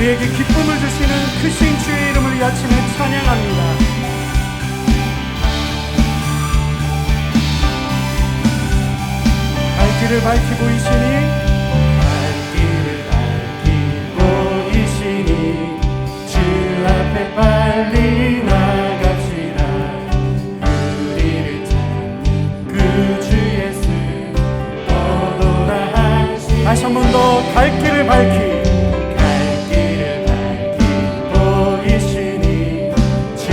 우리에게 기쁨을 주시는 크신 주의 이름을 이 아침에 찬양합니다. 갈 길을 밝히 보이시니 주 앞에 빨리 나갑시다. 우리를 찾는 그 주 예수 오도다 하시. 다시 한 번 더 갈 길을 밝히 보이시니 주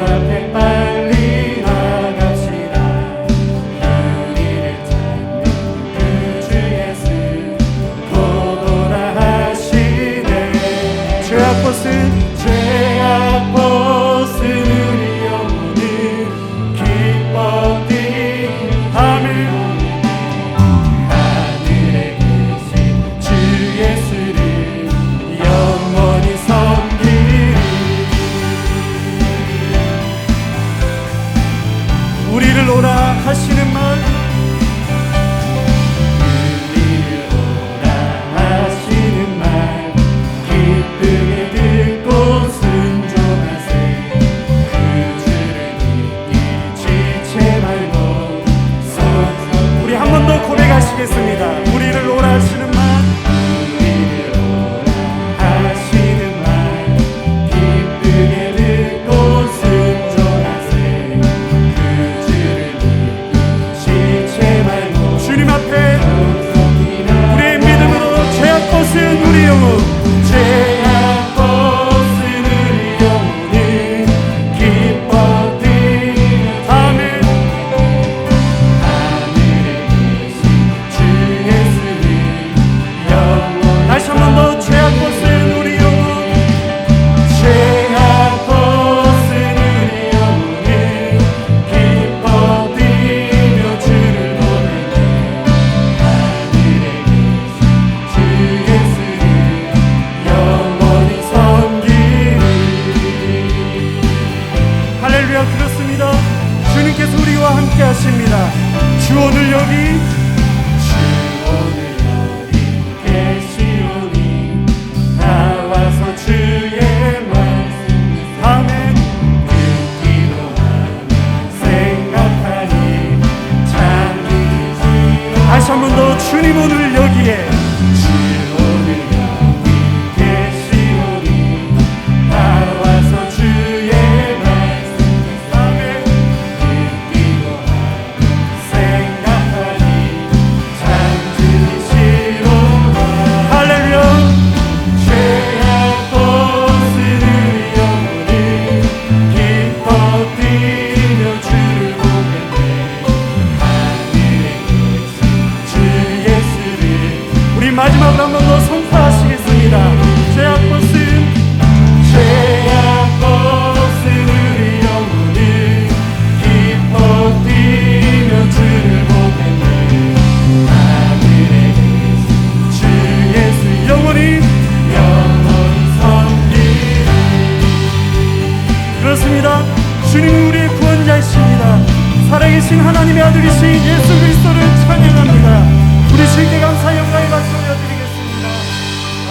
앞에 빨리 나갑시다. 우리를 찾는 그 주 예수 오도다 하시네. 죄악벗은 우리 영혼은 기뻐 뛰하며 하늘에 계신 주 예수를 영원히 섬기리. 우리를 오라 하시는 말, 우리를 오라 하시는 말 기쁘게 듣고 순종하세. 그 주를 믿기 지체 말고 서서. 우리 한 번 더 고백하시겠습니다. 우리를 오라 하시는 말, 우리를 오라 하시는 말 기쁘게 듣고 순종하세. 그 주를 믿기 지체 말고. 주님 앞에 우리의 믿음으로 죄악 벗은 우리 영혼, 죄악 벗은 우리 영혼은 기뻐 뛰다며 하늘에 계신 주 예수를 영원. 다시 한 번 더 죄악 벗은 우리 영혼, 죄악 벗은 우리 영혼은 기뻐 뛰며 주를 보내네. 하늘에 계신 주 예수를 영원히 섬기리. 할렐루야. 그렇습니다. 주님께서 우리와 함께 하십니다. 주 오늘 여기, 주 오늘 여기 계시오니 나와서 주의 말씀 아멘 듣기도 하며 생각하니 참 기쁘시오. 다시 한 번 더 주님 오늘 여기에, 주 오늘 여기 계시오니 나와서 주의 말씀 아멘 듣기도 하며 생각하니 참 들으시오라. 할렐루야. 죄악 벗은 우리 영혼은 기뻐 뛰며 주를 보겠네. 하늘에 계신 주 예수를. 우리 마지막으로 한 번 더 선포하시겠습니다. 죄악 벗은 우리 영혼은 기뻐 뛰며 주를 보겠네. 하늘에 계신 주 예수 영원히 섬기리. 그렇습니다. 주님 우리의 구원자이십니다. 살아계신 하나님의 아들이신 예수 그리스도를 찬양합니다. 우리 주님께 감사 영광의 박수 올려드리겠습니다.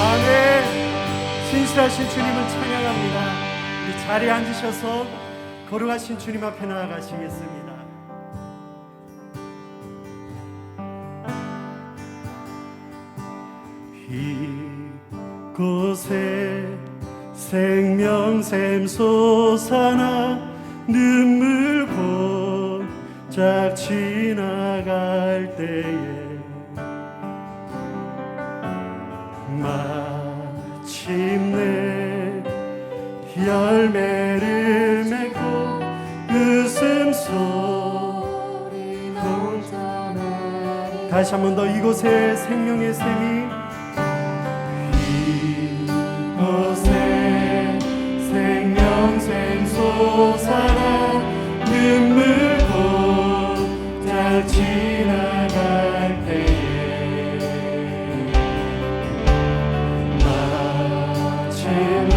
아멘. 신실하신 주님을 찬양합니다. 이 자리에 앉으셔서 거룩하신 주님 앞에 나아가시겠습니다. 이곳에 생명샘 솟아나 눈물 고작 지나갈 때에 마침내 열매를 맺고 웃음소리 넘쳐나리. 다시 한 번 더 이곳에 생명의 샘이, 이곳에 생명샘 솟아나 눈물 고작 지나갈 때에 마침내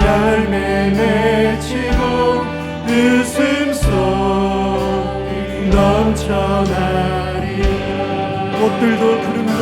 열매 맺히고 웃음소리 넘쳐나리. 꽃들도 구름도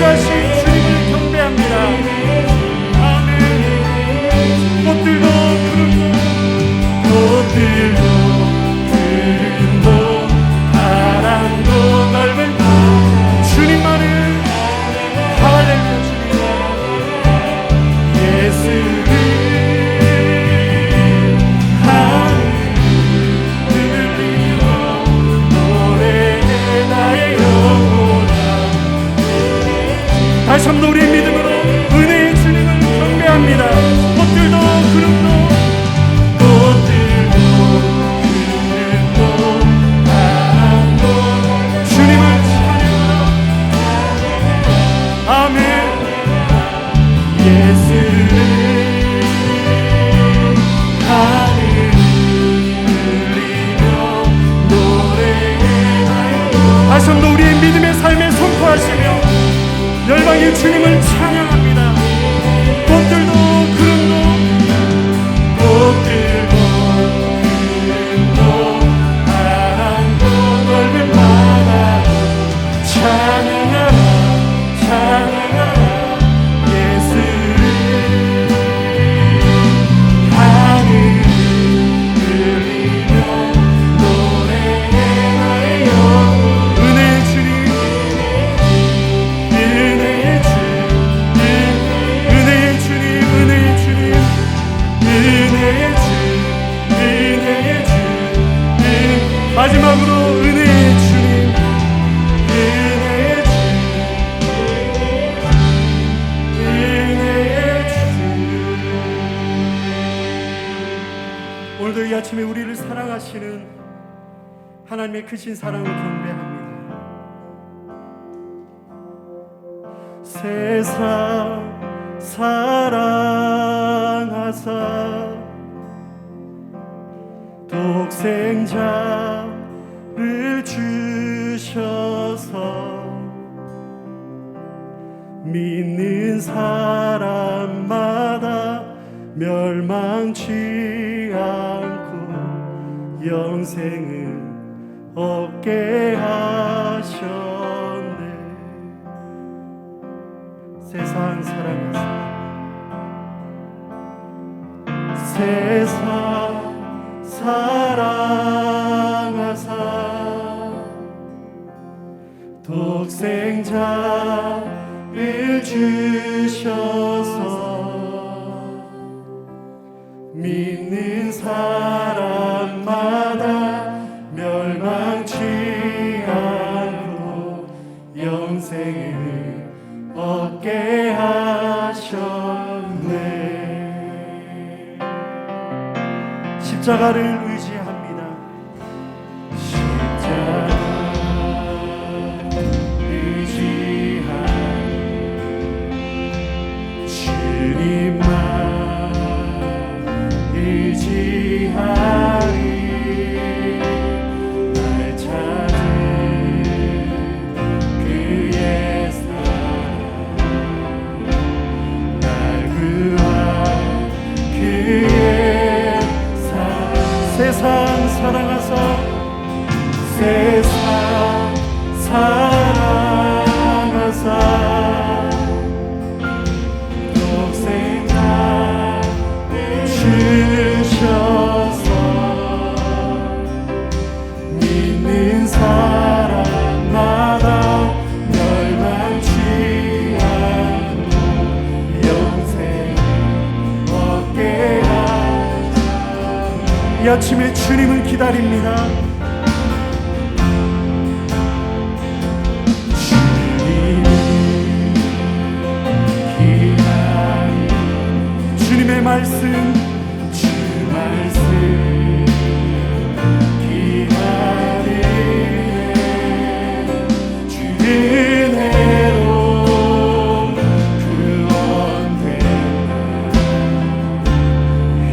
통과하신 주님을 경배합니다. 아멘. 꽃들도 구름도 바람도 넓은 주님만을 할렐루야. 주님 예수를 하늘리며 노래해 나의 영혼아. 다시 한번 우리의 믿음으로 은혜의 주님을 경배합니다. 꽃들도 구름도 주님을 찬양하라. 아멘. 예수를 하늘리며 노래해 나의 다시 한번 우리의 믿음의 삶에 선포하시며 열방의 주님을 찬양합니다. 꽃들도 구름도 꽃들도 바람도 넓은 바다도 찬양하라 찬양하라. 예수를 하늘리며 노래해 나의 영혼. 은혜의 주님 은혜의 주님 은혜의 주님 은혜의 주님 은혜의 주님 은혜의 주님 마지막으로 은혜의 주님 은혜의 주님 은혜의 주님. 오늘도 이 아침에 우리를 사랑하시는 하나님의 크신 사랑을 경배합니다. 세상 사랑하사 독생자를 주셔서 믿는 사람마다 멸망치 않고 영생을 얻게 하셨네. 세상 사랑하사 세상 사랑하사 독생자를 주셔서 믿는 사람마다 멸망치 않고 영생을 얻게 하셨네. 십자가를 의지합니다. 십자가 의지하니 주님만 의지하니 날 찾은 그의 사랑 날 구한 그의 사랑. 세상 사랑하사 세상 사랑하사 독생자를 주셔서 믿는 사람마다 멸망치 않고 영생을 얻게 하셨네. 이 아침에 주님을 기다립니다. 주님의 말씀 주 말씀 기다리네. 주 은혜로 구원되나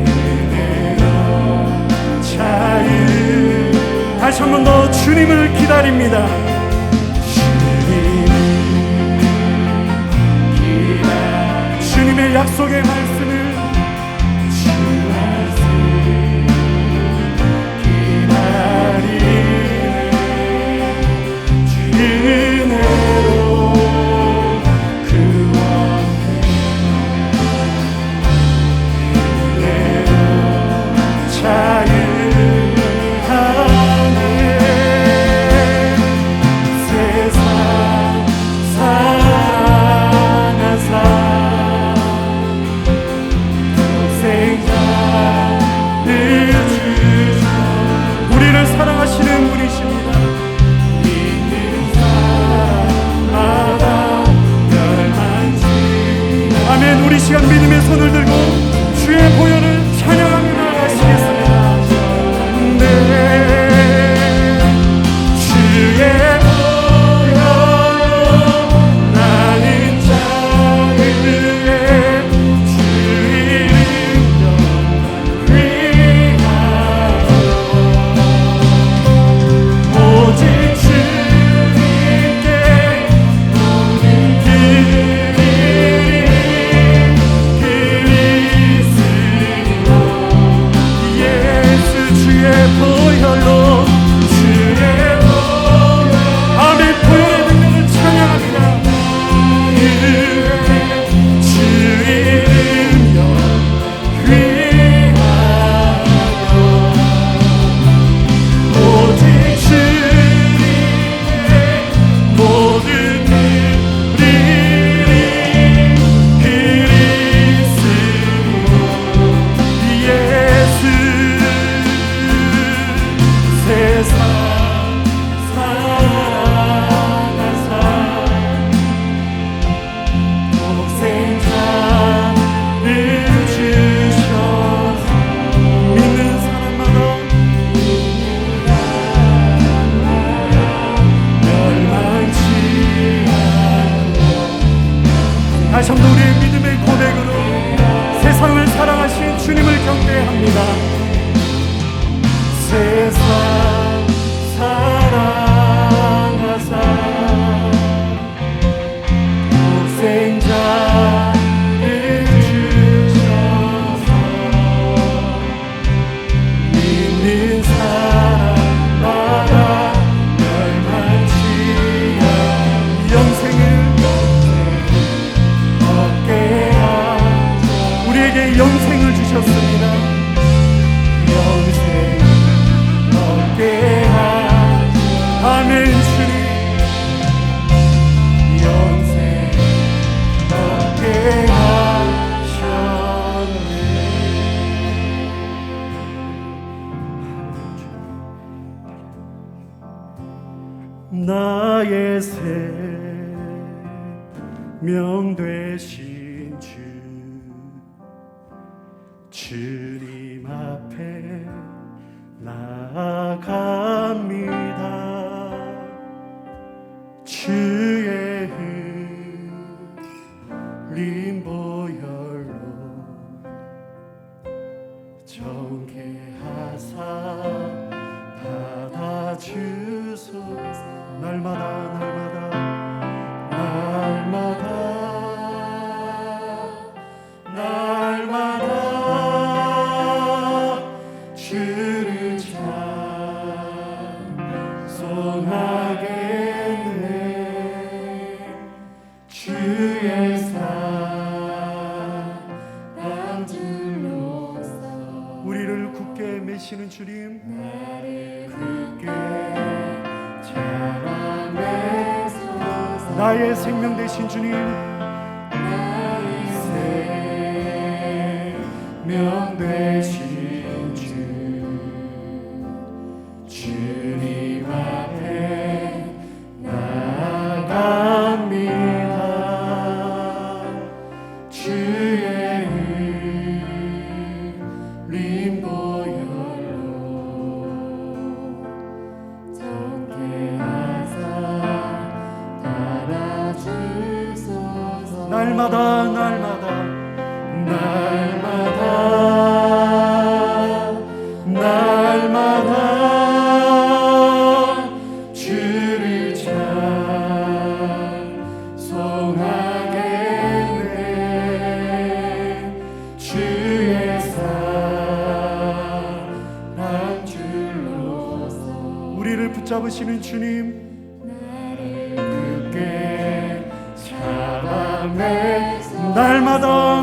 은혜로 자유. 다시 한 번 더 주님을 기다립니다. 주님의 약속의 말씀을 주 말씀 기다리네. 주 은혜로 다시 한번 우리의 믿음의 고백으로 세상을 사랑하신 주님을 경배합니다. 세상 사랑하사 독생자를 주셔서 믿는 사람마다 멸망치 않는 영생을 우리에게 영생을 주셨습니다. 영생 얻게 하소. 아멘. 주님 영생 얻게 하셨네. 나의 생명 되신 주님 앞에 나아갑니다. 주의 흘린 보혈로 정케하사 받아주소서. 날마다 주를 찬송하겠네. 주의 사랑 줄로서 우리를 굳게 매시는 주님, 나를 굳게 잡아내소서. 나의 생명 되신 주님, 나의 생명 되신 주님 앞에 나아갑니다. 주의 흘린 보혈로 정케하사 받아주소서. 날마다 주를 찬송하겠네. 주의 사랑 줄로서 우리를 붙잡으시는 주님, 나를 굳게 잡아내. 날마다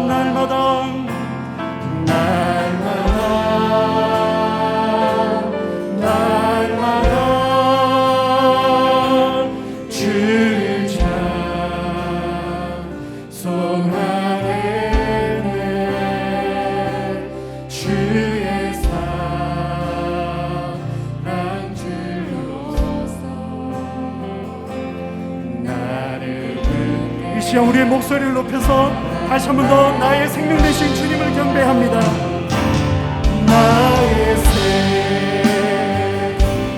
주를 찬송하겠네. 주의 사랑 줄로서 나를 이 시간 우리의 목소리를 높여서 다시 한 번 더 나의 생명 되신 주님을 경배합니다. 나의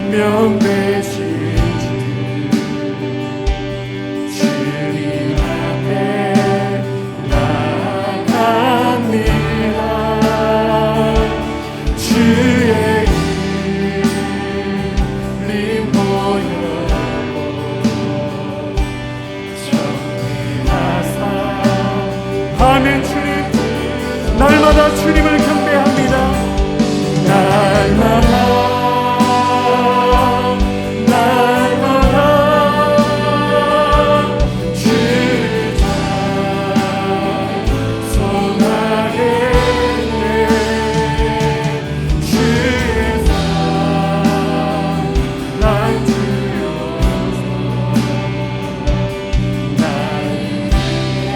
생명 되신 주님, 아멘. 주님, 날마다 주님을 경배합니다. 날마다 주를 찬송하겠네. 주의 사랑 주여.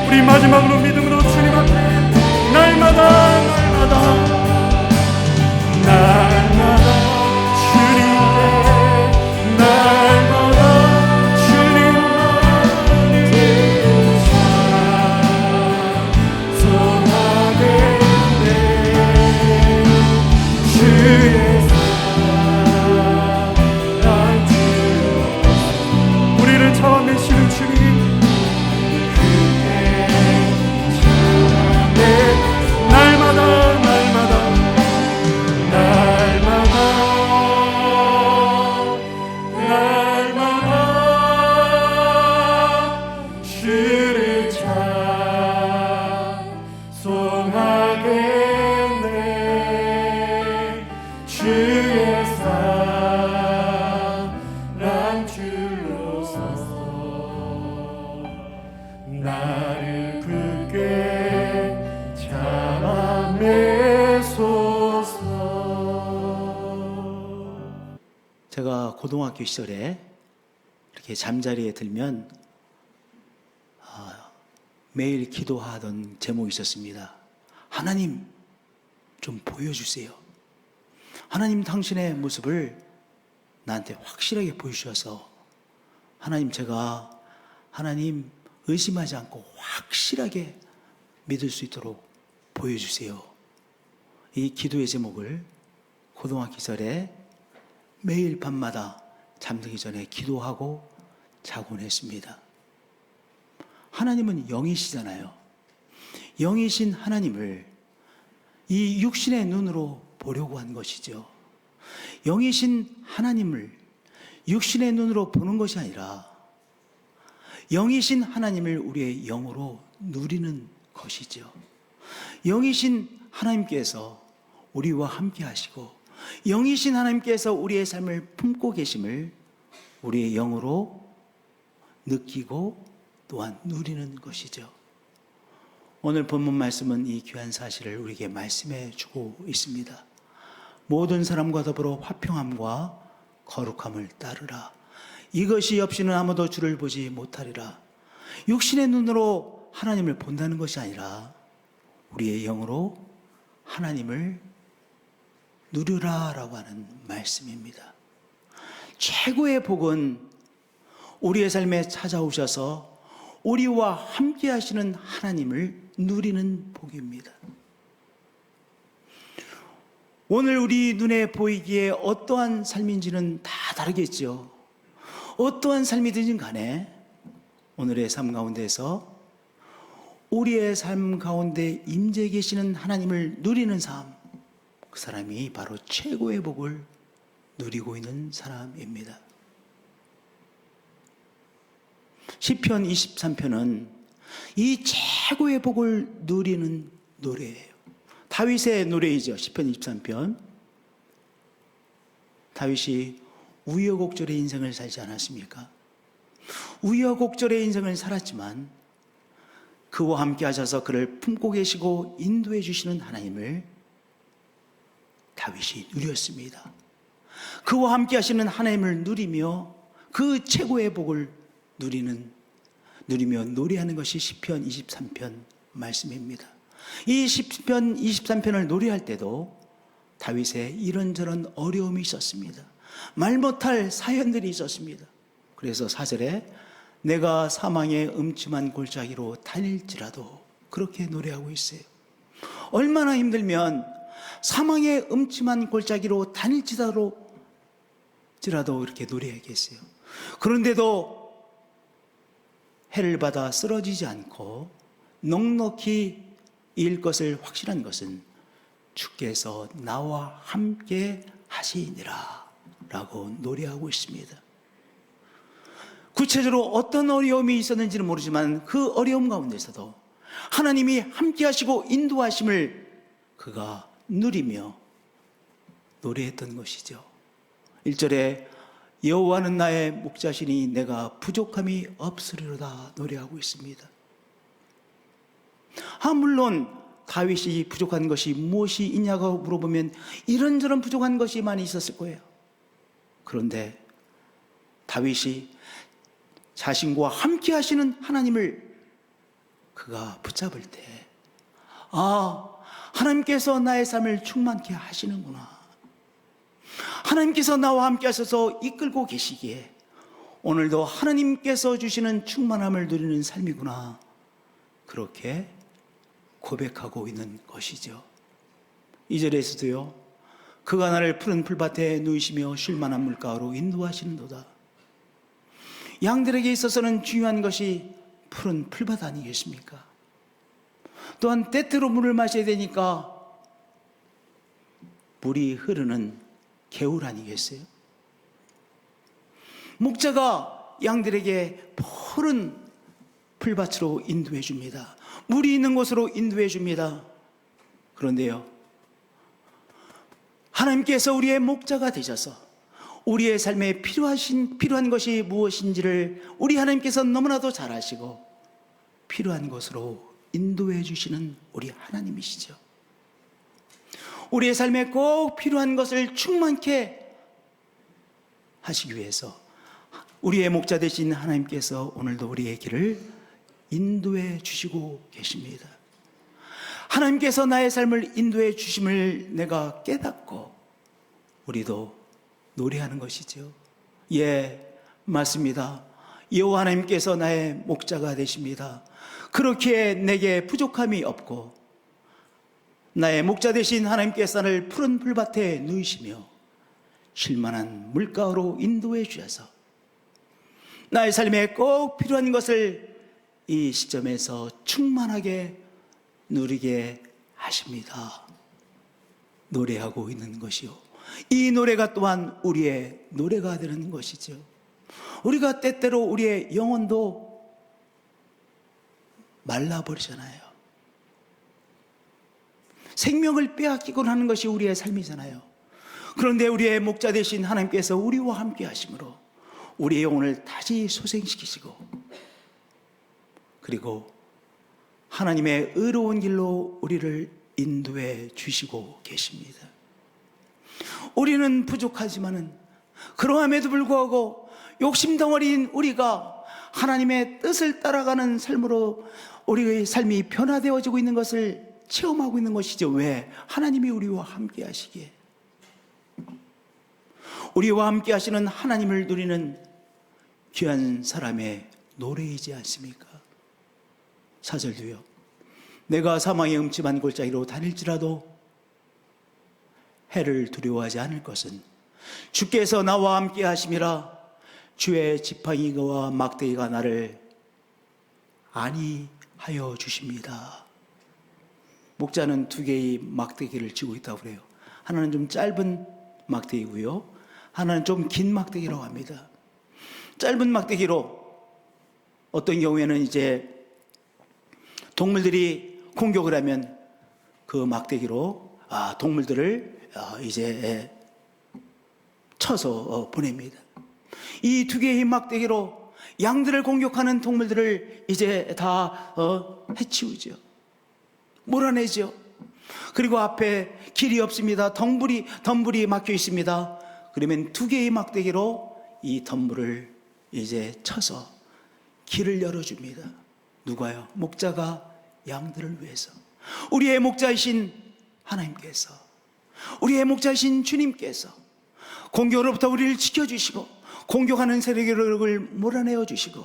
우리 마지막으로 믿음으로 주님 앞에 날마다 주님께 날마다 주님만을 찬송하겠네. 주의 사랑 주여. 우리를 참아내시는 주님, 날마다 주를 찬송하겠네. 주의 사랑 줄로 서서 나를 굳게 잡아내소서. 제가 고등학교 시절에 이렇게 잠자리에 들면 매일 기도하던 제목이 있었습니다. 하나님 좀 보여주세요. 하나님 당신의 모습을 나한테 확실하게 보여주셔서 하나님, 제가 하나님 의심하지 않고 확실하게 믿을 수 있도록 보여주세요. 이 기도의 제목을 고등학교 시절에 매일 밤마다 잠들기 전에 기도하고 자곤 했습니다. 하나님은 영이시잖아요. 영이신 하나님을 이 육신의 눈으로 보려고 한 것이죠. 영이신 하나님을 육신의 눈으로 보는 것이 아니라 영이신 하나님을 우리의 영으로 누리는 것이죠. 영이신 하나님께서 우리와 함께 하시고 영이신 하나님께서 우리의 삶을 품고 계심을 우리의 영으로 느끼고 또한 누리는 것이죠. 오늘 본문 말씀은 이 귀한 사실을 우리에게 말씀해 주고 있습니다. 모든 사람과 더불어 화평함과 거룩함을 따르라. 이것이 없이는 아무도 주를 보지 못하리라. 육신의 눈으로 하나님을 본다는 것이 아니라 우리의 영으로 하나님을 누리라라고 하는 말씀입니다. 최고의 복은 우리의 삶에 찾아오셔서 우리와 함께 하시는 하나님을 누리는 복입니다. 오늘 우리 눈에 보이기에 어떠한 삶인지는 다 다르겠죠. 어떠한 삶이든지 간에 오늘의 삶 가운데서 우리의 삶 가운데 임재 계시는 하나님을 누리는 삶, 그 사람이 바로 최고의 복을 누리고 있는 사람입니다. 시편 23편은 이 최고의 복을 누리는 노래예요. 다윗의 노래이죠. 시편 23편. 다윗이 우여곡절의 인생을 살지 않았습니까? 우여곡절의 인생을 살았지만 그와 함께 하셔서 그를 품고 계시고 인도해 주시는 하나님을 다윗이 누렸습니다. 그와 함께 하시는 하나님을 누리며 그 최고의 복을 누리며 노래하는 것이 시편 23편 말씀입니다. 이 시편 23편을 노래할 때도 다윗의 이런저런 어려움이 있었습니다. 말 못할 사연들이 있었습니다. 그래서 4절에 내가 사망의 음침한 골짜기로 다닐지라도 그렇게 노래하고 있어요. 얼마나 힘들면 사망의 음침한 골짜기로 다닐지라도 이렇게 노래하겠어요. 그런데도 해를 받아 쓰러지지 않고 넉넉히 이을 것을 확실한 것은 주께서 나와 함께 하시니라 라고 노래하고 있습니다. 구체적으로 어떤 어려움이 있었는지는 모르지만 그 어려움 가운데서도 하나님이 함께 하시고 인도하심을 그가 누리며 노래했던 것이죠. 1절에 여호와는 나의 목자시니 내가 부족함이 없으리로다 노래하고 있습니다. 물론 다윗이 부족한 것이 무엇이 있냐고 물어보면 이런저런 부족한 것이 많이 있었을 거예요. 그런데 다윗이 자신과 함께 하시는 하나님을 그가 붙잡을 때, 하나님께서 나의 삶을 충만케 하시는구나. 하나님께서 나와 함께 하셔서 이끌고 계시기에 오늘도 하나님께서 주시는 충만함을 누리는 삶이구나. 그렇게 고백하고 있는 것이죠. 2절에서도요. 그가 나를 푸른 풀밭에 누이시며 쉴 만한 물가로 인도하시는도다. 양들에게 있어서는 중요한 것이 푸른 풀밭 아니겠습니까? 또한 때때로 물을 마셔야 되니까 물이 흐르는 개울 아니겠어요? 목자가 양들에게 푸른 풀밭으로 인도해 줍니다. 물이 있는 곳으로 인도해 줍니다. 그런데요, 하나님께서 우리의 목자가 되셔서 우리의 삶에 필요한 것이 무엇인지를 우리 하나님께서 너무나도 잘 아시고 필요한 것으로 인도해 주시는 우리 하나님이시죠. 우리의 삶에 꼭 필요한 것을 충만케 하시기 위해서 우리의 목자 되신 하나님께서 오늘도 우리의 길을 인도해 주시고 계십니다. 하나님께서 나의 삶을 인도해 주심을 내가 깨닫고 우리도 노래하는 것이죠. 예, 맞습니다. 여호와 하나님께서 나의 목자가 되십니다. 그렇게 내게 부족함이 없고 나의 목자 되신 하나님께서 나를 푸른 풀밭에 누이시며 쉴만한 물가로 인도해 주셔서 나의 삶에 꼭 필요한 것을 이 시점에서 충만하게 누리게 하십니다. 노래하고 있는 것이요, 이 노래가 또한 우리의 노래가 되는 것이죠. 우리가 때때로 우리의 영혼도 말라버리잖아요. 생명을 빼앗기곤 하는 것이 우리의 삶이잖아요. 그런데 우리의 목자 되신 하나님께서 우리와 함께 하심으로 우리의 영혼을 다시 소생시키시고 그리고 하나님의 의로운 길로 우리를 인도해 주시고 계십니다. 우리는 부족하지만은 그러함에도 불구하고 욕심덩어리인 우리가 하나님의 뜻을 따라가는 삶으로 우리의 삶이 변화되어지고 있는 것을 체험하고 있는 것이죠. 왜? 하나님이 우리와 함께 하시기에. 우리와 함께 하시는 하나님을 누리는 귀한 사람의 노래이지 않습니까? 4절도요. 내가 사망의 음침한 골짜기로 다닐지라도 해를 두려워하지 않을 것은 주께서 나와 함께 하심이라. 주의 지팡이와 막대기가 나를 안위하여 주십니다. 목자는 두 개의 막대기를 쥐고 있다고 그래요. 하나는 좀 짧은 막대기고요, 하나는 좀 긴 막대기라고 합니다. 짧은 막대기로 어떤 경우에는 이제 동물들이 공격을 하면 그 막대기로 동물들을 이제 쳐서 보냅니다. 이 두 개의 막대기로 양들을 공격하는 동물들을 이제 다 해치우죠. 몰아내죠. 그리고 앞에 길이 없습니다. 덤불이 막혀 있습니다. 그러면 두 개의 막대기로 이 덤불을 이제 쳐서 길을 열어줍니다. 누가요? 목자가 양들을 위해서. 우리의 목자이신 하나님께서, 우리의 목자이신 주님께서 공격으로부터 우리를 지켜주시고 공격하는 세력을 몰아내어 주시고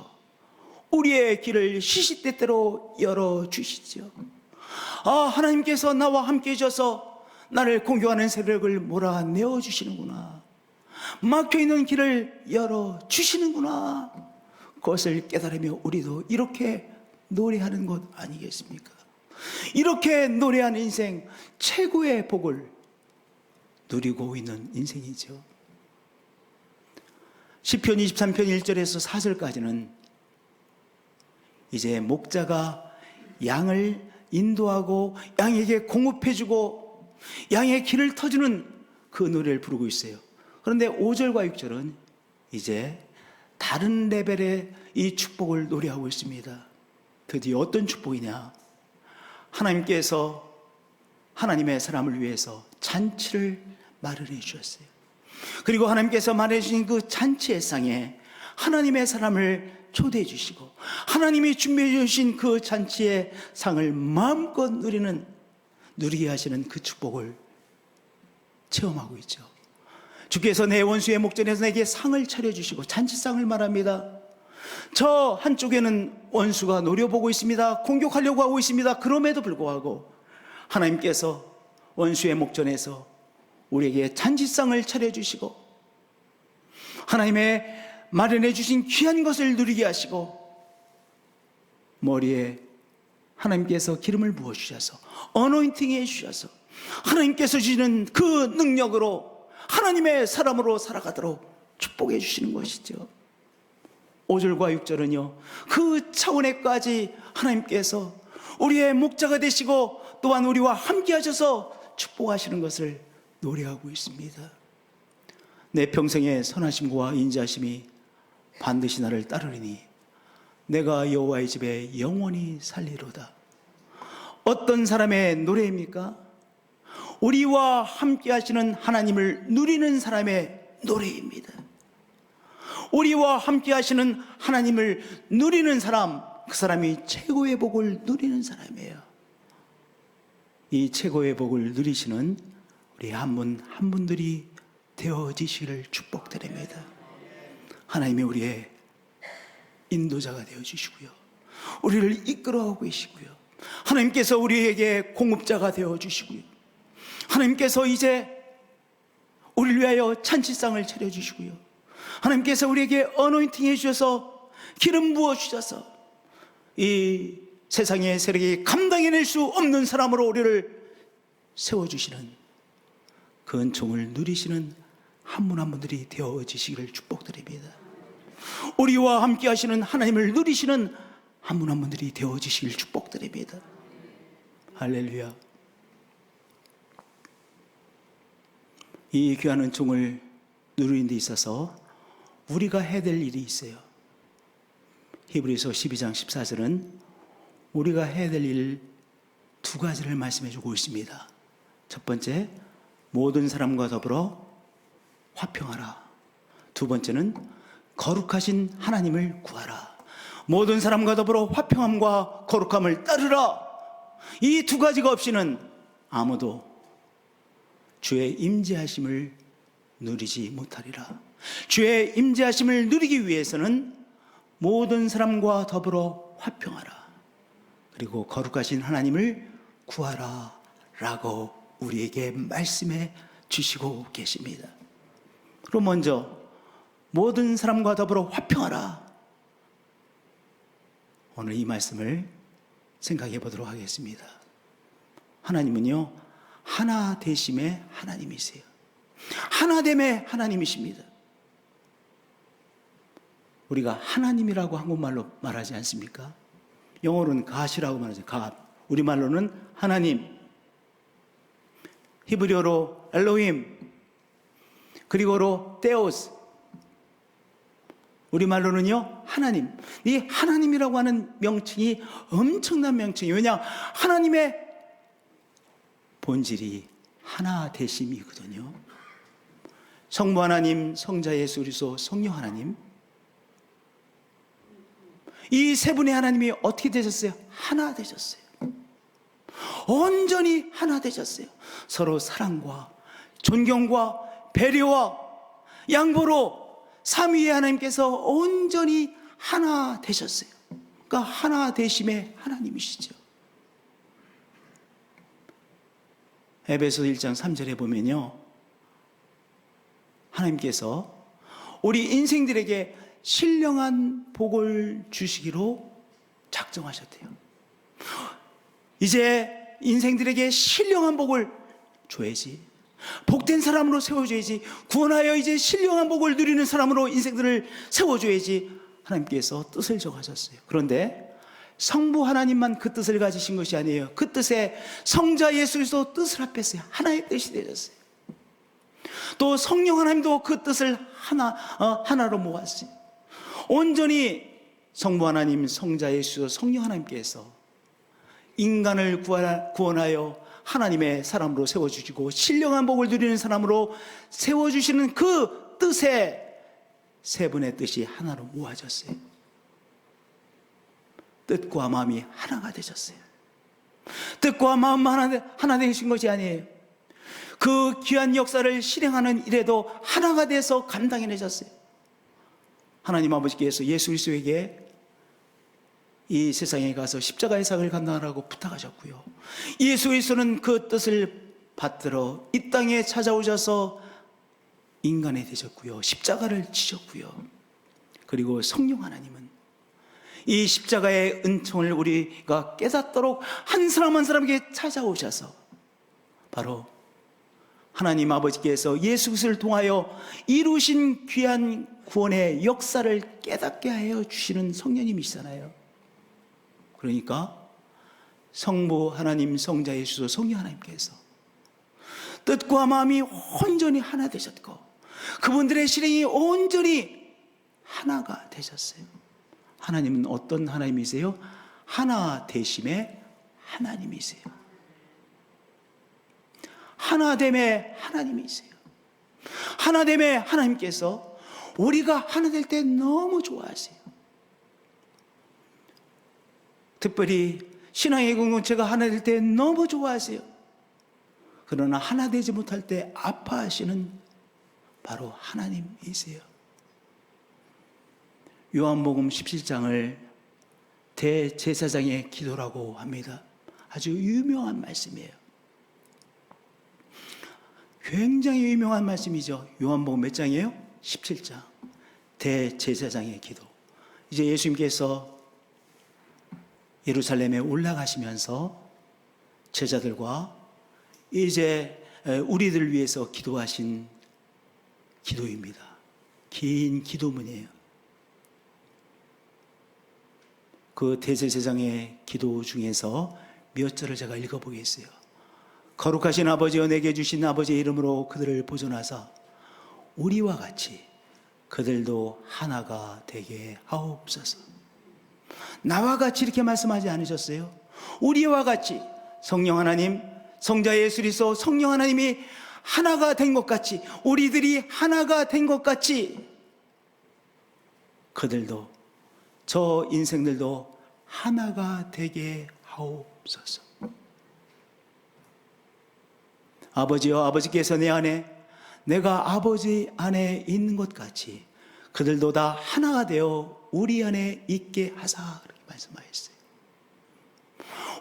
우리의 길을 시시때때로 열어주시죠. 하나님께서 나와 함께 해주셔서 나를 공격하는 세력을 몰아내어 주시는구나. 막혀있는 길을 열어주시는구나. 그것을 깨달으며 우리도 이렇게 노래하는 것 아니겠습니까? 이렇게 노래하는 인생, 최고의 복을 누리고 있는 인생이죠. 시편 23편 1절에서 4절까지는 이제 목자가 양을 인도하고 양에게 공급해주고 양의 길을 터주는 그 노래를 부르고 있어요. 그런데 5절과 6절은 이제 다른 레벨의 이 축복을 노래하고 있습니다. 드디어 어떤 축복이냐? 하나님께서 하나님의 사람을 위해서 잔치를 마련해 주셨어요. 그리고 하나님께서 마련해 주신 그 잔치의 상에 하나님의 사람을 초대해 주시고 하나님이 준비해 주신 그 잔치의 상을 마음껏 누리게 하시는 그 축복을 체험하고 있죠. 주께서 내 원수의 목전에서 내게 상을 차려주시고 잔치상을 말합니다. 저 한쪽에는 원수가 노려보고 있습니다. 공격하려고 하고 있습니다. 그럼에도 불구하고 하나님께서 원수의 목전에서 우리에게 잔치상을 차려주시고 하나님의 마련해 주신 귀한 것을 누리게 하시고 머리에 하나님께서 기름을 부어주셔서 어노인팅해 주셔서 하나님께서 주시는 그 능력으로 하나님의 사람으로 살아가도록 축복해 주시는 것이죠. 5절과 6절은요 그 차원에까지 하나님께서 우리의 목자가 되시고 또한 우리와 함께 하셔서 축복하시는 것을 노래하고 있습니다. 내 평생의 선하심과 인자하심이 반드시 나를 따르리니 내가 여호와의 집에 영원히 살리로다. 어떤 사람의 노래입니까? 우리와 함께 하시는 하나님을 누리는 사람의 노래입니다. 우리와 함께 하시는 하나님을 누리는 사람, 그 사람이 최고의 복을 누리는 사람이에요. 이 최고의 복을 누리시는 우리 한 분 한 분들이 되어지시기를 축복드립니다. 하나님이 우리의 인도자가 되어주시고요 우리를 이끌어가고 계시고요 하나님께서 우리에게 공급자가 되어주시고요 하나님께서 이제 우리를 위하여 잔치상을 차려주시고요 하나님께서 우리에게 어노인팅 해주셔서 기름 부어주셔서 이 세상의 세력이 감당해낼 수 없는 사람으로 우리를 세워주시는 그 은총을 누리시는 한 분 한 분들이 되어지시기를 축복드립니다. 우리와 함께 하시는 하나님을 누리시는 한 분 한 분들이 되어지시기를 축복드립니다. 할렐루야. 이 귀한 은총을 누리는 데 있어서 우리가 해야 될 일이 있어요. 히브리서 12장 14절은 우리가 해야 될 일 두 가지를 말씀해 주고 있습니다. 첫 번째, 모든 사람과 더불어 화평하라. 두 번째는 거룩하신 하나님을 구하라. 모든 사람과 더불어 화평함과 거룩함을 따르라. 이 두 가지가 없이는 아무도 주의 임재하심을 누리지 못하리라. 주의 임재하심을 누리기 위해서는 모든 사람과 더불어 화평하라. 그리고 거룩하신 하나님을 구하라 라고 우리에게 말씀해 주시고 계십니다. 그럼 먼저 모든 사람과 더불어 화평하라. 오늘 이 말씀을 생각해 보도록 하겠습니다. 하나님은요 하나 되심의 하나님이세요. 하나됨의 하나님이십니다. 우리가 하나님이라고 한국말로 말하지 않습니까? 영어로는 갓이라고 말하죠. 갓. 우리말로는 하나님, 히브리어로 엘로힘, 그리고로 테오스, 우리말로는요 하나님. 이 하나님이라고 하는 명칭이 엄청난 명칭이에요. 왜냐? 하나님의 본질이 하나 되심이거든요. 성부 하나님, 성자 예수 그리스도, 성령 하나님, 이 세 분의 하나님이 어떻게 되셨어요? 하나 되셨어요. 온전히 하나 되셨어요. 서로 사랑과 존경과 배려와 양보로 삼위의 하나님께서 온전히 하나 되셨어요. 그러니까 하나 되심의 하나님이시죠. 에베소 1장 3절에 보면요, 하나님께서 우리 인생들에게 신령한 복을 주시기로 작정하셨대요. 이제 인생들에게 신령한 복을 줘야지, 복된 사람으로 세워줘야지, 구원하여 이제 신령한 복을 누리는 사람으로 인생들을 세워줘야지 하나님께서 뜻을 정하셨어요. 그런데 성부 하나님만 그 뜻을 가지신 것이 아니에요. 그 뜻에 성자 예수 그리스도 뜻을 합했어요. 하나의 뜻이 되셨어요. 또 성령 하나님도 그 뜻을 하나로 모았어요. 온전히 성부 하나님, 성자 예수, 성령 하나님께서 인간을 구원하여 하나님의 사람으로 세워주시고 신령한 복을 누리는 사람으로 세워주시는 그 뜻에 세 분의 뜻이 하나로 모아졌어요. 뜻과 마음이 하나가 되셨어요. 뜻과 마음만 하나 되신 것이 아니에요. 그 귀한 역사를 실행하는 일에도 하나가 돼서 감당해내셨어요. 하나님 아버지께서 예수 그리스도에게 이 세상에 가서 십자가의 상을 감당하라고 부탁하셨고요. 예수 그리스도는 그 뜻을 받들어 이 땅에 찾아오셔서 인간이 되셨고요. 십자가를 지셨고요. 그리고 성령 하나님은 이 십자가의 은총을 우리가 깨닫도록 한 사람 한 사람에게 찾아오셔서 바로 하나님 아버지께서 예수 그리스도를 통하여 이루신 귀한 구원의 역사를 깨닫게 하여 주시는 성령님이시잖아요. 그러니까 성부 하나님, 성자 예수, 성령 하나님께서 뜻과 마음이 온전히 하나 되셨고 그분들의 실행이 온전히 하나가 되셨어요. 하나님은 어떤 하나님이세요? 하나 되심의 하나님이세요. 하나됨의 하나님이세요. 하나됨의 하나님께서 우리가 하나 될 때 너무 좋아하세요. 특별히 신앙의 공동체가 하나 될 때 너무 좋아하세요. 그러나 하나 되지 못할 때 아파하시는 바로 하나님이세요. 요한복음 17장을 대제사장의 기도라고 합니다. 아주 유명한 말씀이에요. 굉장히 유명한 말씀이죠. 요한복음 몇 장이에요? 17장. 대제사장의 기도. 이제 예수님께서 예루살렘에 올라가시면서 제자들과 이제 우리들을 위해서 기도하신 기도입니다. 긴 기도문이에요. 그 대제사장의 기도 중에서 몇 절을 제가 읽어보겠어요. 거룩하신 아버지여 내게 주신 아버지의 이름으로 그들을 보존하사 우리와 같이 그들도 하나가 되게 하옵소서. 나와 같이 이렇게 말씀하지 않으셨어요? 우리와 같이 성령 하나님, 성자 예수 그리스도 성령 하나님이 하나가 된 것 같이 우리들이 하나가 된 것 같이 그들도 저 인생들도 하나가 되게 하옵소서. 아버지여 아버지께서 내 안에 내가 아버지 안에 있는 것 같이 그들도 다 하나가 되어 우리 안에 있게 하사 그렇게 말씀하셨어요.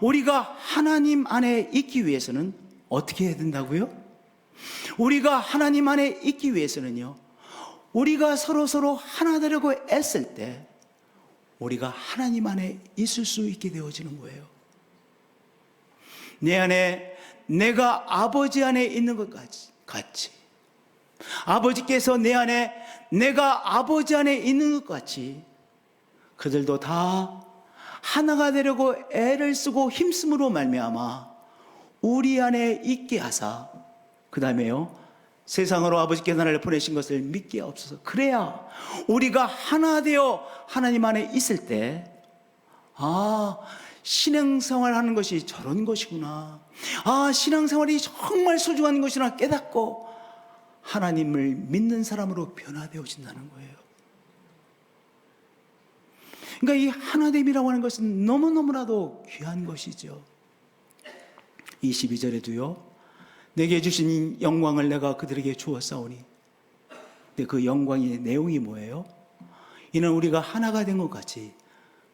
우리가 하나님 안에 있기 위해서는 어떻게 해야 된다고요? 우리가 하나님 안에 있기 위해서는요, 우리가 서로 하나 되려고 애쓸 때 우리가 하나님 안에 있을 수 있게 되어지는 거예요. 내 안에 내가 아버지 안에 있는 것 같이 아버지께서 내 안에 내가 아버지 안에 있는 것 같이 그들도 다 하나가 되려고 애를 쓰고 힘쓰므로 말미암아 우리 안에 있게 하사 그 다음에요 세상으로 아버지께서 나를 보내신 것을 믿게 하옵소서. 그래야 우리가 하나 되어 하나님 안에 있을 때 신앙생활 하는 것이 저런 것이구나, 신앙생활이 정말 소중한 것이나 깨닫고 하나님을 믿는 사람으로 변화되어진다는 거예요. 그러니까 이 하나됨이라고 하는 것은 너무너무나도 귀한 것이죠. 22절에도요 내게 주신 영광을 내가 그들에게 주었사오니, 근데 그 영광의 내용이 뭐예요? 이는 우리가 하나가 된 것 같이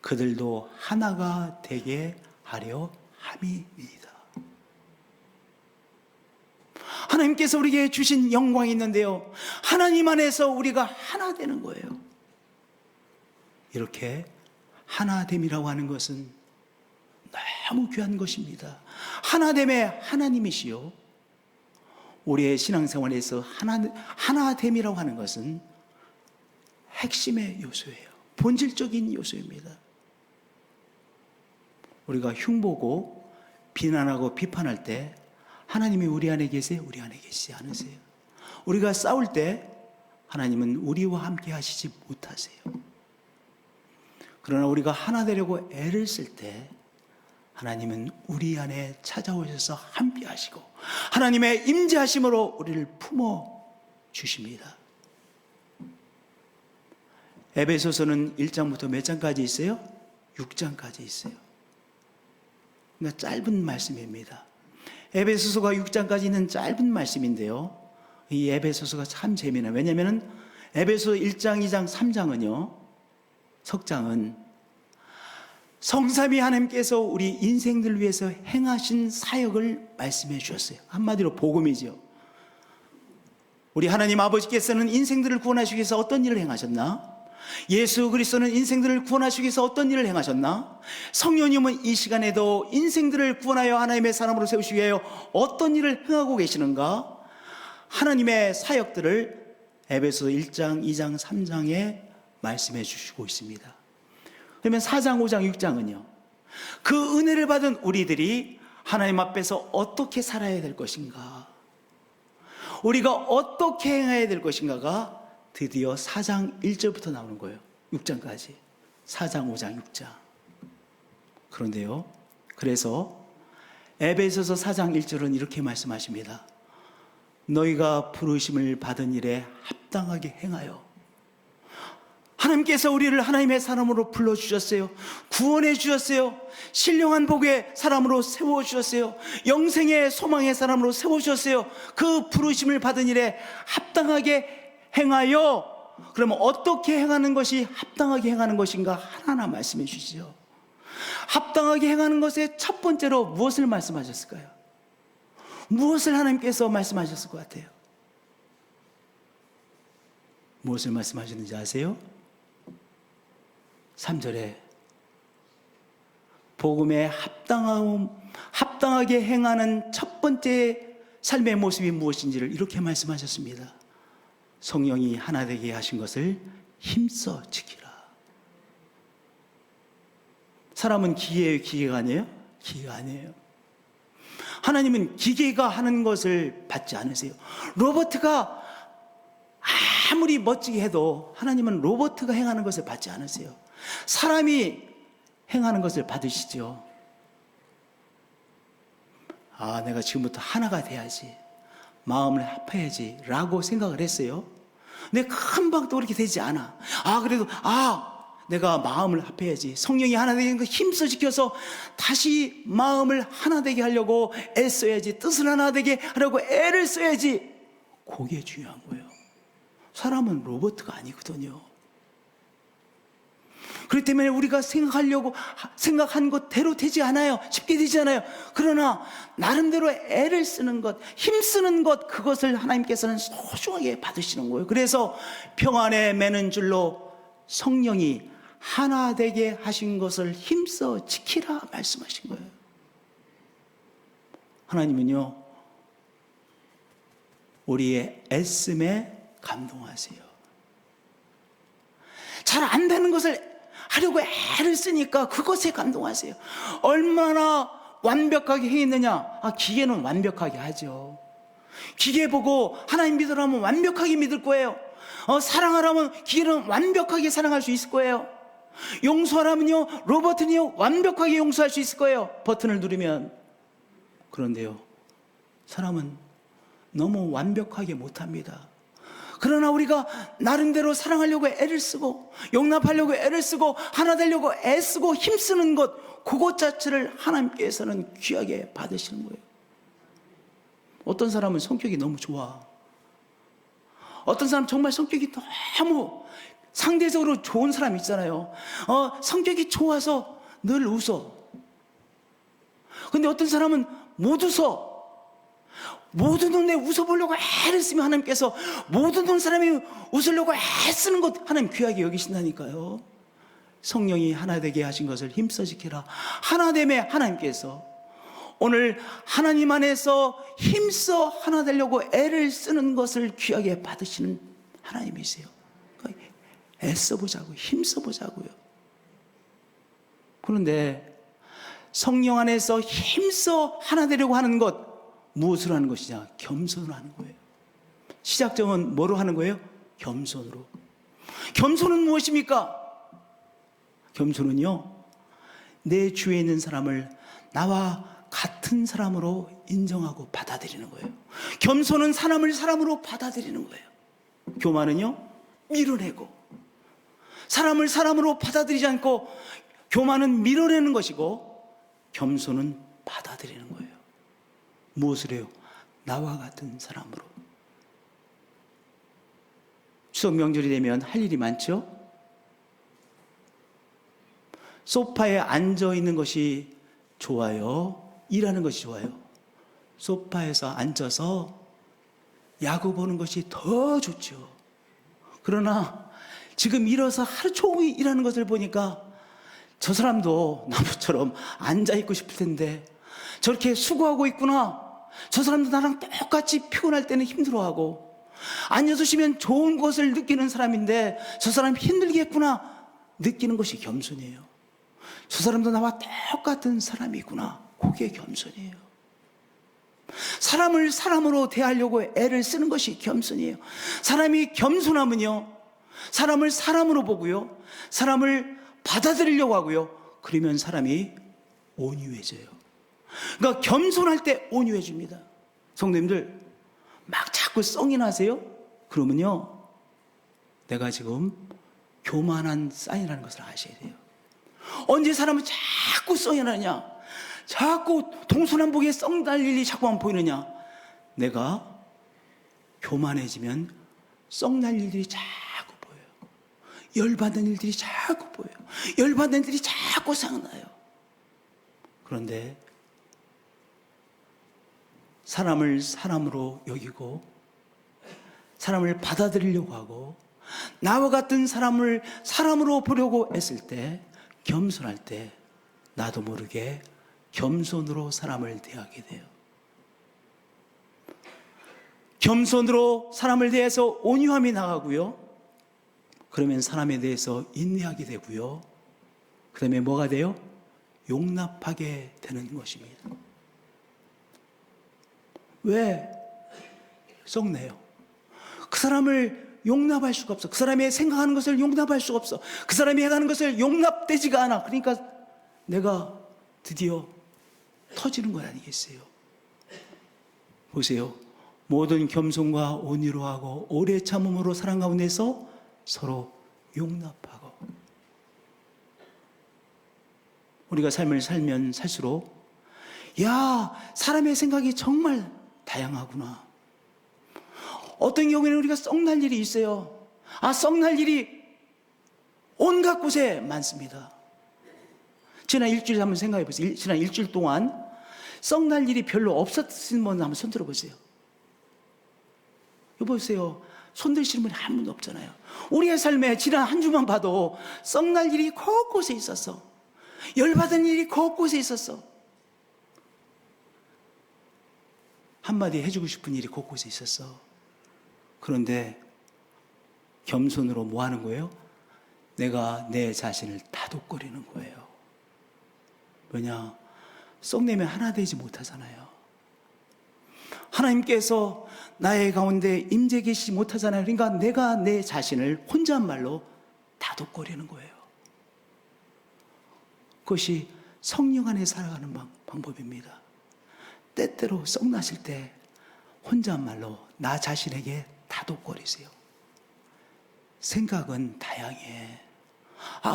그들도 하나가 되게 하려 함이니이다. 하나님께서 우리에게 주신 영광이 있는데요, 하나님 안에서 우리가 하나 되는 거예요. 이렇게 하나됨이라고 하는 것은 너무 귀한 것입니다. 하나됨의 하나님이시요, 우리의 신앙생활에서 하나됨이라고 하는 것은 핵심의 요소예요. 본질적인 요소입니다. 우리가 흉보고 비난하고 비판할 때 하나님이 우리 안에 계세요? 우리 안에 계시지 않으세요? 우리가 싸울 때 하나님은 우리와 함께 하시지 못하세요. 그러나 우리가 하나 되려고 애를 쓸 때 하나님은 우리 안에 찾아오셔서 함께 하시고 하나님의 임재하심으로 우리를 품어 주십니다. 에베소서는 1장부터 몇 장까지 있어요? 6장까지 있어요. 그러니까 짧은 말씀입니다. 에베소서가 6장까지 있는 짧은 말씀인데요. 이 에베소서가 참 재미나요. 왜냐하면 에베소 1장, 2장, 3장은요. 석장은 성삼위 하나님께서 우리 인생들 위해서 행하신 사역을 말씀해 주셨어요. 한마디로 복음이죠. 우리 하나님 아버지께서는 인생들을 구원하시기 위해서 어떤 일을 행하셨나? 예수 그리스도는 인생들을 구원하시기 위해서 어떤 일을 행하셨나? 성령님은 이 시간에도 인생들을 구원하여 하나님의 사람으로 세우시기 위하여 어떤 일을 행하고 계시는가? 하나님의 사역들을 에베소 1장, 2장, 3장에 말씀해 주시고 있습니다. 그러면 4장, 5장, 6장은요. 그 은혜를 받은 우리들이 하나님 앞에서 어떻게 살아야 될 것인가? 우리가 어떻게 행해야 될 것인가가 드디어 4장 1절부터 나오는 거예요. 6장까지. 4장, 5장, 6장. 그런데요. 그래서 에베소서 4장 1절은 이렇게 말씀하십니다. 너희가 부르심을 받은 일에 합당하게 행하여. 하나님께서 우리를 하나님의 사람으로 불러주셨어요. 구원해 주셨어요. 신령한 복의 사람으로 세워주셨어요. 영생의 소망의 사람으로 세워주셨어요. 그 부르심을 받은 일에 합당하게 행하여. 그러면 어떻게 행하는 것이 합당하게 행하는 것인가 하나하나 말씀해 주시죠. 합당하게 행하는 것의 첫 번째로 무엇을 말씀하셨을까요? 무엇을 하나님께서 말씀하셨을 것 같아요? 무엇을 말씀하셨는지 아세요? 3절에 복음에 합당하게 행하는 첫 번째 삶의 모습이 무엇인지를 이렇게 말씀하셨습니다. 성령이 하나 되게 하신 것을 힘써 지키라. 사람은 기계예요, 기계가 아니에요? 기계가 아니에요. 하나님은 기계가 하는 것을 받지 않으세요. 로봇가 아무리 멋지게 해도 하나님은 로봇가 행하는 것을 받지 않으세요. 사람이 행하는 것을 받으시죠. 아, 내가 지금부터 하나가 돼야지, 마음을 합해야지 라고 생각을 했어요. 근데 금방 또 그렇게 되지 않아. 그래도 내가 마음을 합해야지, 성령이 하나 되는 거 힘써 지켜서 다시 마음을 하나 되게 하려고 애써야지, 뜻을 하나 되게 하려고 애를 써야지. 그게 중요한 거예요. 사람은 로봇가 아니거든요. 그렇기 때문에 우리가 생각한 것대로 되지 않아요. 쉽게 되지 않아요. 그러나 나름대로 애를 쓰는 것, 힘쓰는 것, 그것을 하나님께서는 소중하게 받으시는 거예요. 그래서 평안에 매는 줄로 성령이 하나 되게 하신 것을 힘써 지키라 말씀하신 거예요. 하나님은요, 우리의 애씀에 감동하세요. 잘 안 되는 것을 하려고 애를 쓰니까 그것에 감동하세요. 얼마나 완벽하게 행했느냐? 기계는 완벽하게 하죠. 기계 보고 하나님 믿으라면 완벽하게 믿을 거예요. 사랑하라면 기계는 완벽하게 사랑할 수 있을 거예요. 용서하라면요, 로봇은요 완벽하게 용서할 수 있을 거예요. 버튼을 누르면. 그런데요, 사람은 너무 완벽하게 못합니다. 그러나 우리가 나름대로 사랑하려고 애를 쓰고 용납하려고 애를 쓰고 하나 되려고 애쓰고 힘쓰는 것, 그것 자체를 하나님께서는 귀하게 받으시는 거예요. 어떤 사람은 성격이 너무 좋아. 어떤 사람 정말 성격이 너무 상대적으로 좋은 사람 있잖아요. 성격이 좋아서 늘 웃어. 근데 어떤 사람은 못 웃어. 모든 눈에 웃어보려고 애를 쓰면 하나님께서 모든 눈 사람이 웃으려고 애쓰는 것 하나님 귀하게 여기신다니까요. 성령이 하나 되게 하신 것을 힘써 지키라. 하나됨에 하나님께서 오늘 하나님 안에서 힘써 하나 되려고 애를 쓰는 것을 귀하게 받으시는 하나님이세요. 그러니까 애써보자고요. 힘써보자고요. 그런데 성령 안에서 힘써 하나 되려고 하는 것, 무엇으로 하는 것이냐? 겸손으로 하는 거예요. 시작점은 뭐로 하는 거예요? 겸손으로. 겸손은 무엇입니까? 겸손은요, 내 주위에 있는 사람을 나와 같은 사람으로 인정하고 받아들이는 거예요. 겸손은 사람을 사람으로 받아들이는 거예요. 교만은요, 밀어내고, 사람을 사람으로 받아들이지 않고 교만은 밀어내는 것이고, 겸손은 받아들이는 거예요. 무엇을 해요? 나와 같은 사람으로. 추석 명절이 되면 할 일이 많죠? 소파에 앉아 있는 것이 좋아요? 일하는 것이 좋아요? 소파에서 앉아서 야구 보는 것이 더 좋죠. 그러나 지금 일어서 하루 종일 일하는 것을 보니까 저 사람도 나무처럼 앉아있고 싶을 텐데 저렇게 수고하고 있구나. 저 사람도 나랑 똑같이 피곤할 때는 힘들어하고, 앉아서 쉬면 좋은 것을 느끼는 사람인데 저 사람 힘들겠구나 느끼는 것이 겸손이에요. 저 사람도 나와 똑같은 사람이구나, 그게 겸손이에요. 사람을 사람으로 대하려고 애를 쓰는 것이 겸손이에요. 사람이 겸손하면요, 사람을 사람으로 보고요, 사람을 받아들이려고 하고요, 그러면 사람이 온유해져요. 그러니까 겸손할 때 온유해집니다. 성도님들, 막 자꾸 썽이 나세요? 그러면요, 내가 지금 교만한 사인이라는 것을 아셔야 돼요. 언제 사람은 자꾸 썽이 나느냐, 자꾸 동서남북에 썽 날 일이 자꾸만 보이느냐, 내가 교만해지면 썽 날 일들이 자꾸 보여요. 열받는 일들이 자꾸 보여요. 열받는 일들이 자꾸 생각나요. 그런데 사람을 사람으로 여기고 사람을 받아들이려고 하고 나와 같은 사람을 사람으로 보려고 했을 때, 겸손할 때 나도 모르게 겸손으로 사람을 대하게 돼요. 겸손으로 사람을 대해서 온유함이 나가고요, 그러면 사람에 대해서 인내하게 되고요, 그 다음에 뭐가 돼요? 용납하게 되는 것입니다. 왜? 썩네요. 그 사람을 용납할 수가 없어. 그 사람이 생각하는 것을 용납할 수가 없어. 그 사람이 해가는 것을 용납되지가 않아. 그러니까 내가 드디어 터지는 것 아니겠어요? 보세요. 모든 겸손과 온유로 하고 오래 참음으로 사랑 가운데서 서로 용납하고. 우리가 삶을 살면 살수록, 야, 사람의 생각이 정말 다양하구나. 어떤 경우에는 우리가 썩날 일이 있어요. 썩날 일이 온갖 곳에 많습니다. 지난 일주일 한번 생각해 보세요. 지난 일주일 동안 썩날 일이 별로 없었으신 분 한번 손 들어보세요. 여보세요. 손 드시는 분이 한 분도 없잖아요. 우리의 삶에 지난 한 주만 봐도 썩날 일이 곳곳에 있었어. 열받은 일이 곳곳에 있었어. 한마디 해주고 싶은 일이 곳곳에 있었어. 그런데 겸손으로 뭐 하는 거예요? 내가 내 자신을 다독거리는 거예요. 왜냐? 썩내면 하나 되지 못하잖아요. 하나님께서 나의 가운데 임재 계시지 못하잖아요. 그러니까 내가 내 자신을 혼잣말로 다독거리는 거예요. 그것이 성령 안에 살아가는 방법입니다. 때때로 썩나실 때 혼잣말로 나 자신에게 다독거리세요. 생각은 다양해.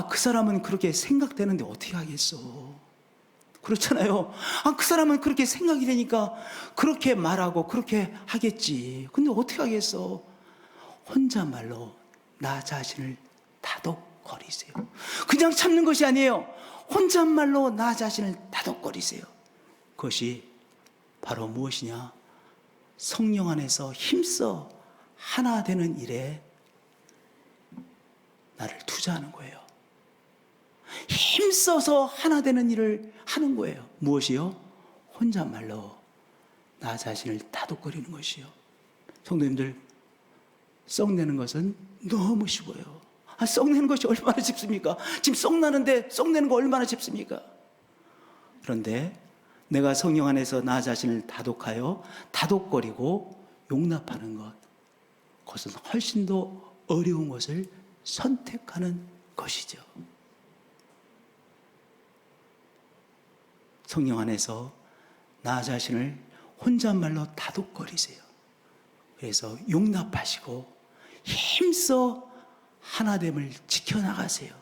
그 사람은 그렇게 생각되는데 어떻게 하겠어? 그렇잖아요. 그 사람은 그렇게 생각이 되니까 그렇게 말하고 그렇게 하겠지. 근데 어떻게 하겠어? 혼잣말로 나 자신을 다독거리세요. 그냥 참는 것이 아니에요. 혼잣말로 나 자신을 다독거리세요. 그것이 바로 무엇이냐? 성령 안에서 힘써 하나 되는 일에 나를 투자하는 거예요. 힘써서 하나 되는 일을 하는 거예요. 무엇이요? 혼잣말로 나 자신을 다독거리는 것이요. 성도님들, 썩내는 것은 너무 쉬워요. 썩내는 것이 얼마나 쉽습니까? 지금 썩나는데 썩내는 거 얼마나 쉽습니까? 그런데 내가 성령 안에서 나 자신을 다독하여 다독거리고 용납하는 것, 그것은 훨씬 더 어려운 것을 선택하는 것이죠. 성령 안에서 나 자신을 혼잣말로 다독거리세요. 그래서 용납하시고 힘써 하나됨을 지켜나가세요.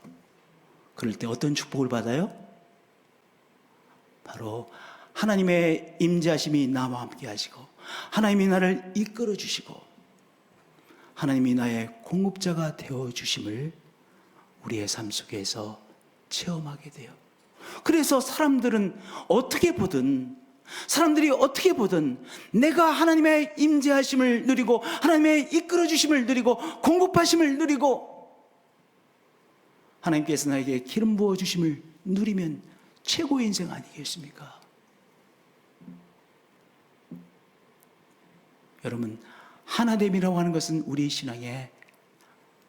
그럴 때 어떤 축복을 받아요? 바로 하나님의 임재하심이 나와 함께 하시고 하나님이 나를 이끌어 주시고 하나님이 나의 공급자가 되어 주심을 우리의 삶 속에서 체험하게 돼요. 그래서 사람들이 어떻게 보든 내가 하나님의 임재하심을 누리고 하나님의 이끌어 주심을 누리고 공급하심을 누리고 하나님께서 나에게 기름 부어 주심을 누리면 최고의 인생 아니겠습니까? 여러분, 하나됨이라고 하는 것은 우리 신앙의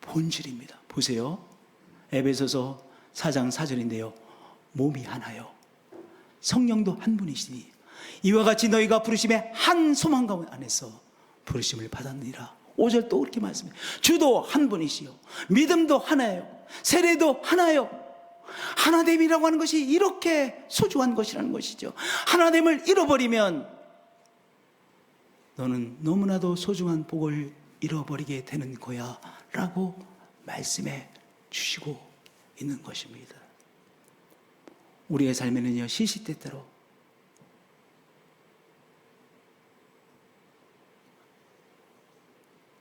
본질입니다. 보세요. 에베소서 4장 4절인데요. 몸이 하나요. 성령도 한 분이시니 이와 같이 너희가 부르심의 한 소망 가운데 안에서 부르심을 받았느니라. 5절 또 그렇게 말씀해요. 주도 한 분이시요 믿음도 하나예요. 세례도 하나요. 하나됨이라고 하는 것이 이렇게 소중한 것이라는 것이죠. 하나됨을 잃어버리면 너는 너무나도 소중한 복을 잃어버리게 되는 거야 라고 말씀해 주시고 있는 것입니다. 우리의 삶에는요, 시시때때로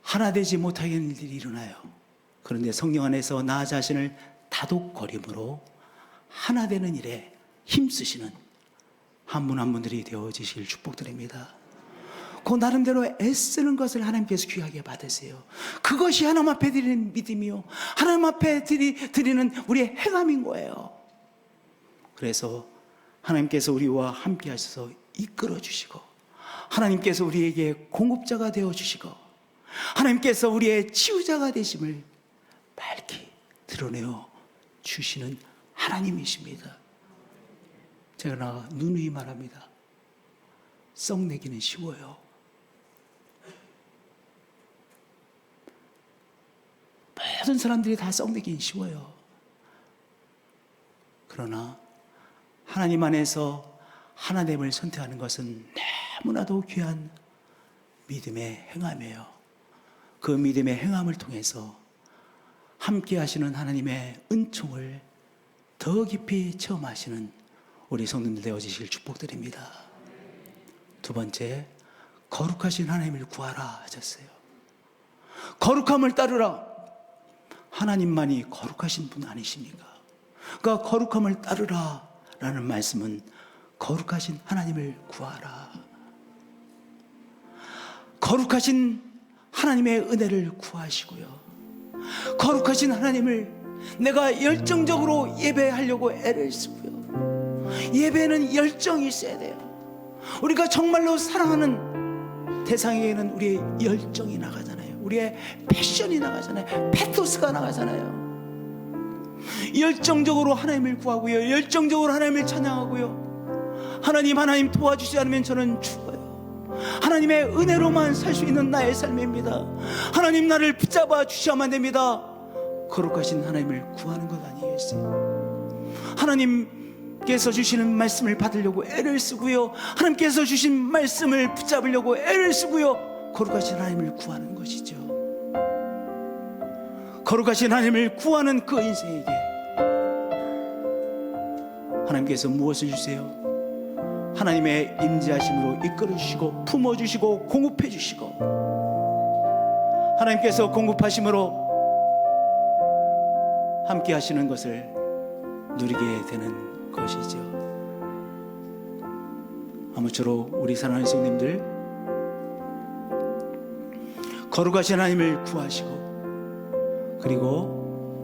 하나 되지 못하게 하는 일들이 일어나요. 그런데 성령 안에서 나 자신을 다독거림으로 하나 되는 일에 힘쓰시는 한 분 한 분들이 되어지실 축복드립니다. 그 나름대로 애쓰는 것을 하나님께서 귀하게 받으세요. 그것이 하나님 앞에 드리는 믿음이요, 하나님 앞에 드리는 우리의 행함인 거예요. 그래서 하나님께서 우리와 함께 하셔서 이끌어 주시고 하나님께서 우리에게 공급자가 되어 주시고 하나님께서 우리의 치유자가 되심을 밝히 드러내어 주시는 하나님이십니다. 제가 누누이 말합니다. 썩내기는 쉬워요. 모든 사람들이 다 썩내기는 쉬워요. 그러나 하나님 안에서 하나됨을 선택하는 것은 너무나도 귀한 믿음의 행함이에요. 그 믿음의 행함을 통해서 함께 하시는 하나님의 은총을 더 깊이 체험하시는 우리 성도들 되어지실 축복드립니다. 두 번째, 거룩하신 하나님을 구하라 하셨어요. 거룩함을 따르라. 하나님만이 거룩하신 분 아니십니까? 그러니까 거룩함을 따르라 라는 말씀은 거룩하신 하나님을 구하라. 거룩하신 하나님의 은혜를 구하시고요, 거룩하신 하나님을 내가 열정적으로 예배하려고 애를 쓰고요, 예배는 열정이 있어야 돼요. 우리가 정말로 사랑하는 대상에게는 우리의 열정이 나가잖아요. 우리의 패션이 나가잖아요. 패토스가 나가잖아요. 열정적으로 하나님을 구하고요, 열정적으로 하나님을 찬양하고요, 하나님 도와주지 않으면 저는 죽어요. 하나님의 은혜로만 살 수 있는 나의 삶입니다. 하나님 나를 붙잡아 주셔야만 됩니다. 거룩하신 하나님을 구하는 것 아니겠어요? 하나님께서 주시는 말씀을 받으려고 애를 쓰고요, 하나님께서 주신 말씀을 붙잡으려고 애를 쓰고요, 거룩하신 하나님을 구하는 것이죠. 거룩하신 하나님을 구하는 그 인생에게 하나님께서 무엇을 주세요? 하나님의 임재하심으로 이끌어 주시고 품어 주시고 공급해 주시고, 하나님께서 공급하심으로 함께 하시는 것을 누리게 되는 것이죠. 아무쪼록 우리 사랑하는 성님들, 거룩하신 하나님을 구하시고 그리고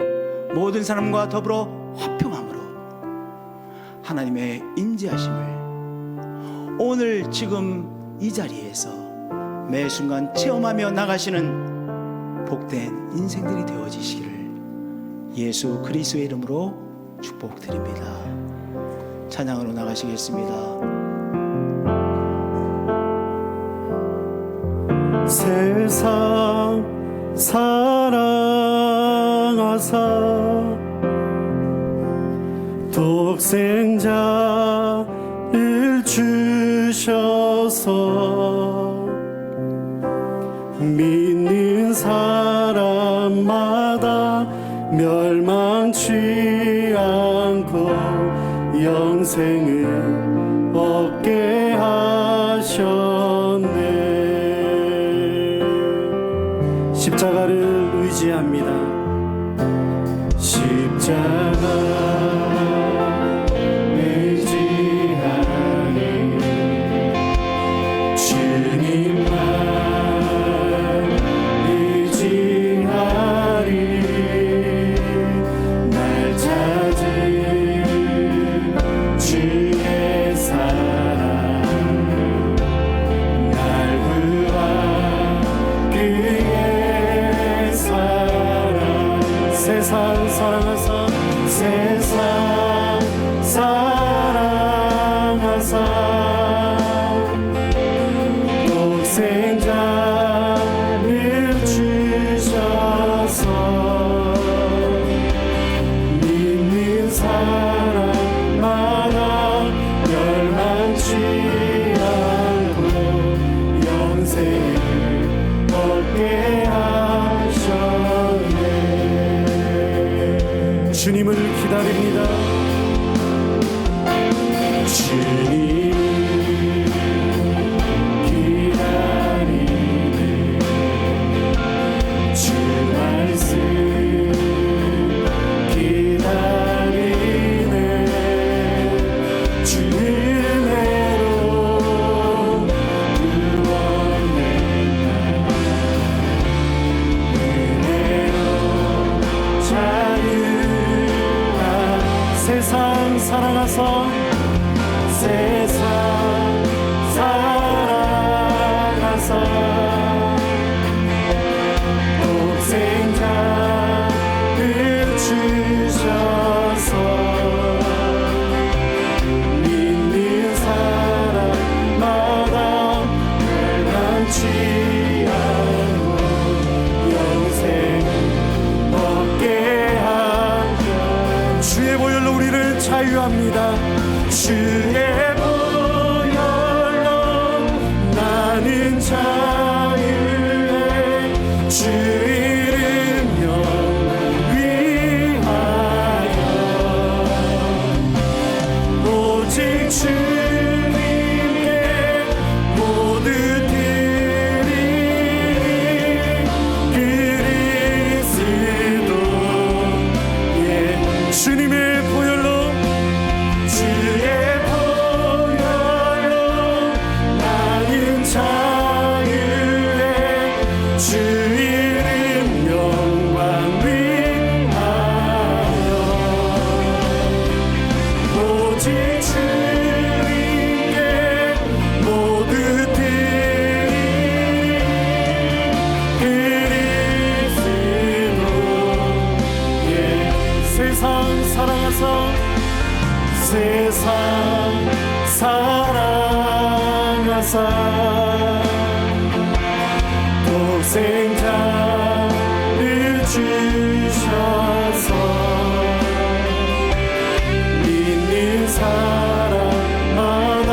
모든 사람과 더불어 화평함으로 하나님의 임재하심을 오늘 지금 이 자리에서 매 순간 체험하며 나가시는 복된 인생들이 되어지시기를 예수 그리스도의 이름으로 축복드립니다. 찬양으로 나가시겠습니다. 세상 사랑하사 독생자를 주셔서 믿는 사람마다 멸망치 않고 영생을 얻게 하셨네. 십자가를 의지합니다. 십자가 의지하니 주님만 의지하리. 날 찾은 주의 사랑 날 구한 그의 사랑. 세상 사랑하사 세상 사랑하사 독생자를 주셔서 믿는 사람마다 멸망치 않고 영생을 얻게 하셨네. 주님을 기다립니다. 주님 기다리네. 주 말씀 기다리네. 주 은혜로 구원된다. 은혜로 자유다. 세상 사랑하사 세상 사랑하사 독생자를 주셔서 믿는 사람마다 멸망치 않고 영생을 얻게 하며 주의 보혈로 우리를 자유합니다. 주의 보혈로 나는 자유해. 주 이름 영광 위하여 오직 주님께 모두 드리리. 그리스도의 주님의 보혈로 주의 보혈로 나는 자유해. 주 이름 영광 위하여 오직 주님께 모두 드리리. 그리스도의 세상 사랑하사 세상 사랑하사 독생자를 주셔서 믿는 사람마다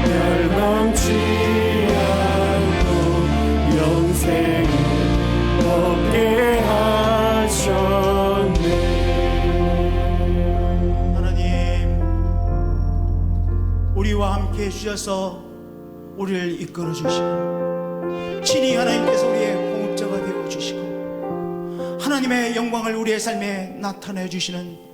멸망치 않고 영생을 얻게 하셨네. 하나님, 우리와 함께 해주셔서 우리를 이끌어 주시고 친히 하나님께서 우리의 공급자가 되어 주시고 하나님의 영광을 우리의 삶에 나타내 주시는